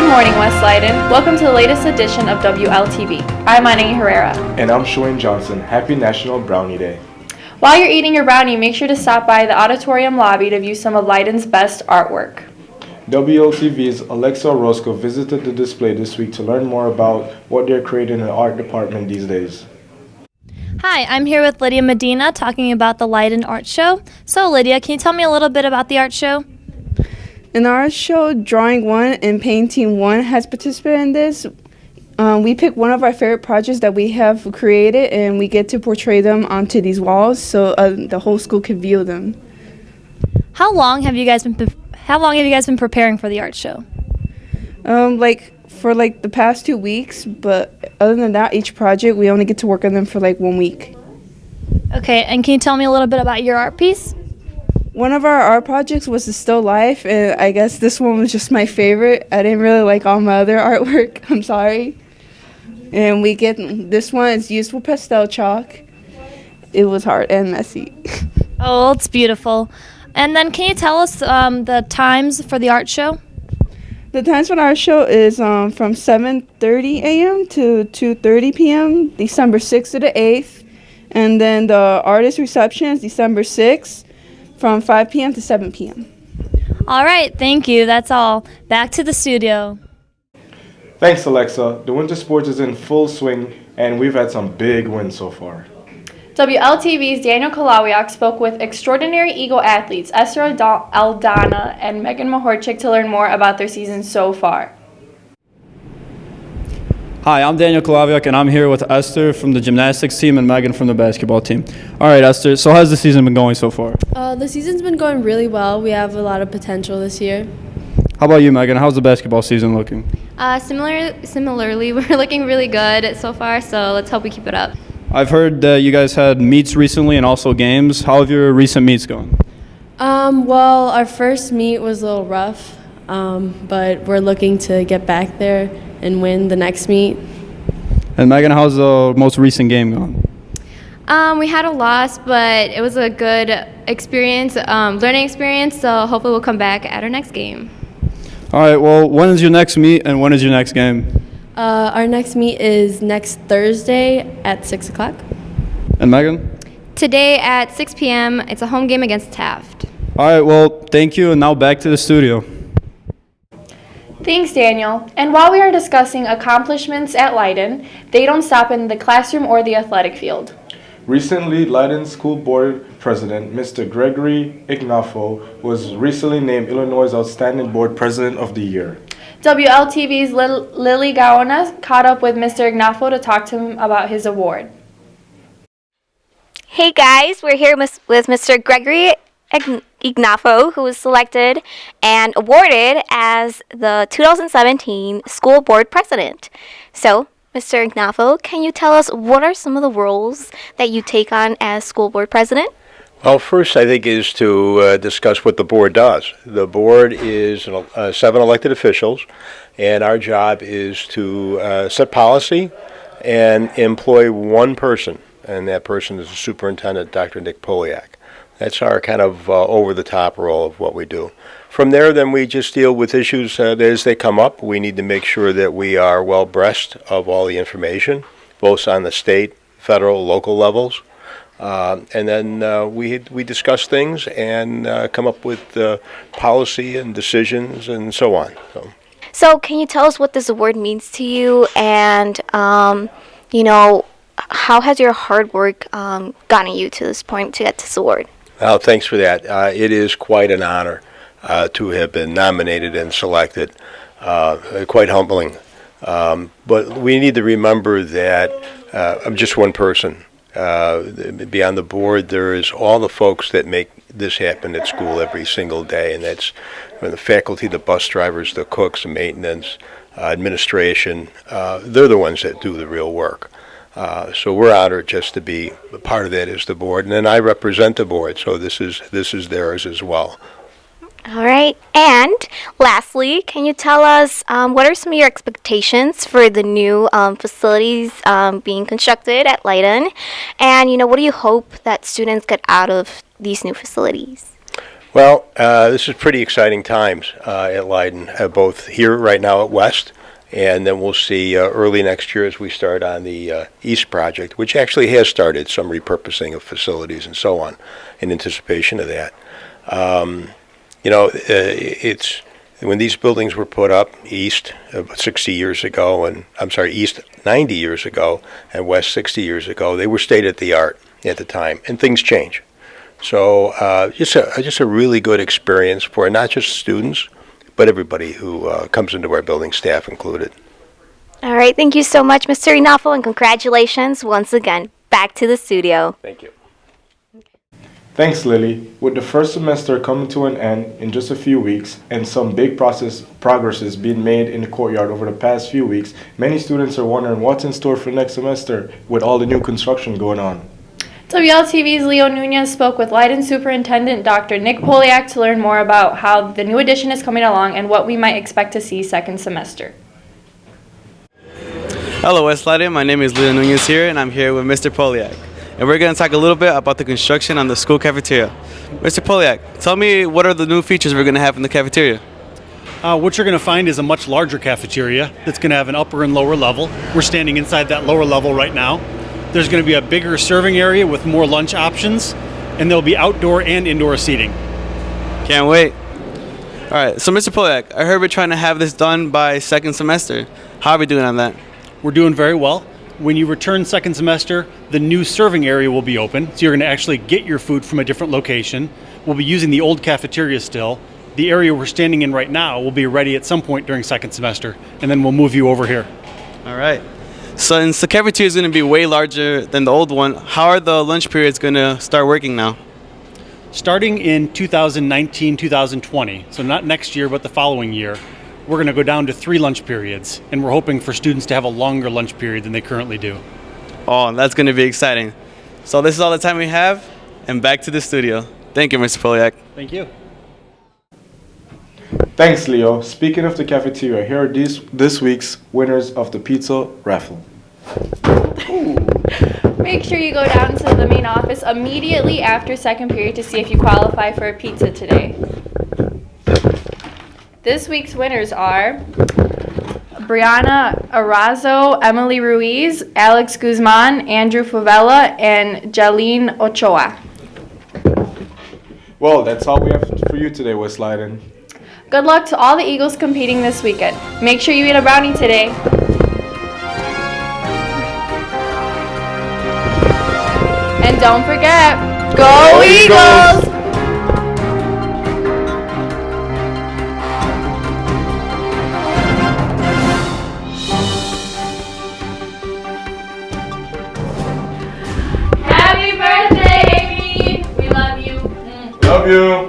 Good morning, West Leiden. Welcome to the latest edition of WLTV. I'm Annie Herrera. And I'm Shoain Johnson. Happy National Brownie Day. While you're eating your brownie, make sure to stop by the auditorium lobby to view some of Leiden's best artwork. WLTV's Alexa Orozco visited the display this week to learn more about what they're creating in the art department these days. Hi, I'm here with Lydia Medina talking about the Leiden Art Show. So Lydia, can you tell me a little bit about the art show? In our show, Drawing One and Painting One has participated in this. We pick one of our favorite projects that we have created, and we get to portray them onto these walls so the whole school can view them. How long have you guys been preparing for the art show? For the past 2 weeks, but other than that, each project we only get to work on them for 1 week. Okay, and can you tell me a little bit about your art piece? One of our art projects was the still life, and I guess this one was just my favorite. I didn't really like all my other artwork. I'm sorry. And this one is used with pastel chalk. It was hard and messy. Oh, it's beautiful. And then can you tell us the times for the art show? The times for our show is from 7:30 a.m. to 2:30 p.m., December 6th to the 8th. And then the artist reception is December 6th from 5 p.m. to 7 p.m. All right, thank you. That's all. Back to the studio. Thanks, Alexa. The winter sports is in full swing, and we've had some big wins so far. WLTV's Daniel Kalawiak spoke with extraordinary Eagle athletes Esther Aldana and Megan Mahorchik to learn more about their season so far. Hi, I'm Daniel Kalawiak, and I'm here with Esther from the gymnastics team and Megan from the basketball team. All right, Esther, so how's the season been going so far? The season's been going really well. We have a lot of potential this year. How about you, Megan? How's the basketball season looking? Similarly, we're looking really good so far, so let's hope we keep it up. I've heard that you guys had meets recently and also games. How have your recent meets gone? Well, our first meet was a little rough, but we're looking to get back there and win the next meet. And Megan, how's the most recent game gone? We had a loss, but it was a good experience, learning experience, so hopefully we'll come back at our next game. All right, well, when is your next meet and when is your next game? Our next meet is next Thursday at 6 o'clock. And Megan? Today at 6 p.m., it's a home game against Taft. All right, well, thank you, and now back to the studio. Thanks, Daniel. And while we are discussing accomplishments at Leiden, they don't stop in the classroom or the athletic field. Recently, Leiden School Board President Mr. Gregory Ignafo was recently named Illinois' Outstanding Board President of the Year. WLTV's Lily Gaona caught up with Mr. Ignafo to talk to him about his award. Hey guys, we're here with Mr. Gregory Ignafo, who was selected and awarded as the 2017 School Board President. So, Mr. Ignafo, can you tell us what are some of the roles that you take on as School Board President? Well, first I think is to discuss what the board does. The board is 7 elected officials, and our job is to set policy and employ one person, and that person is the superintendent, Dr. Nick Poliak. That's our kind of over-the-top role of what we do. From there, then we just deal with issues as they come up. We need to make sure that we are well abreast of all the information, both on the state, federal, local levels. And then we discuss things and come up with policy and decisions and so on. So can you tell us what this award means to you, and how has your hard work gotten you to this point to get this award? Well, thanks for that. It is quite an honor to have been nominated and selected. Quite humbling. But we need to remember that I'm just one person. Beyond the board, there is all the folks that make this happen at school every single day, and that's the faculty, the bus drivers, the cooks, the maintenance, administration. They're the ones that do the real work. So we're honored just to be a part of that as the board, and then I represent the board, so this is theirs as well. All right. And lastly, can you tell us what are some of your expectations for the new facilities being constructed at Leiden? And, what do you hope that students get out of these new facilities? Well, this is pretty exciting times at Leiden, both here right now at West, and then we'll see early next year as we start on the East project, which actually has started some repurposing of facilities and so on in anticipation of that. It's when these buildings were put up, East 60 years ago, and I'm sorry, East 90 years ago, and West 60 years ago, they were state of the art at the time, and things change. So just a really good experience for not just students, but everybody who comes into our building, staff included. All right, thank you so much, Mr. Ignaffo, and congratulations once again. Back to the studio. Thank you. Thanks, Lily. With the first semester coming to an end in just a few weeks and some big progresses being made in the courtyard over the past few weeks, many students are wondering what's in store for next semester with all the new construction going on. WLTV's Leo Nunez spoke with Leiden Superintendent Dr. Nick Poliak to learn more about how the new addition is coming along and what we might expect to see second semester. Hello, West Leiden. My name is Leo Nunez here, and I'm here with Mr. Poliak. And we're going to talk a little bit about the construction on the school cafeteria. Mr. Poliak, tell me what are the new features we're going to have in the cafeteria? What you're going to find is a much larger cafeteria that's going to have an upper and lower level. We're standing inside that lower level right now. There's going to be a bigger serving area with more lunch options, and there'll be outdoor and indoor seating. Can't wait. All right, so Mr. Poliak, I heard we're trying to have this done by second semester. How are we doing on that? We're doing very well. When you return second semester, the new serving area will be open, so you're going to actually get your food from a different location. We'll be using the old cafeteria still. The area we're standing in right now will be ready at some point during second semester, and then we'll move you over here. All right. So since the cafeteria is going to be way larger than the old one, how are the lunch periods going to start working now? Starting in 2019-2020, so not next year but the following year, we're going to go down to 3 lunch periods, and we're hoping for students to have a longer lunch period than they currently do. Oh, that's going to be exciting. So this is all the time we have, and back to the studio. Thank you, Mr. Poliak. Thank you. Thanks, Leo. Speaking of the cafeteria, here are this week's winners of the pizza raffle. Make sure you go down to the main office immediately after second period to see if you qualify for a pizza today. This week's winners are Brianna Arazo, Emily Ruiz, Alex Guzman, Andrew Favela, and Jaline Ochoa. Well, that's all we have for you today, West Leiden. Good luck to all the Eagles competing this weekend. Make sure you eat a brownie today. And don't forget, go Eagles! Happy birthday, Amy! We love you. Love you.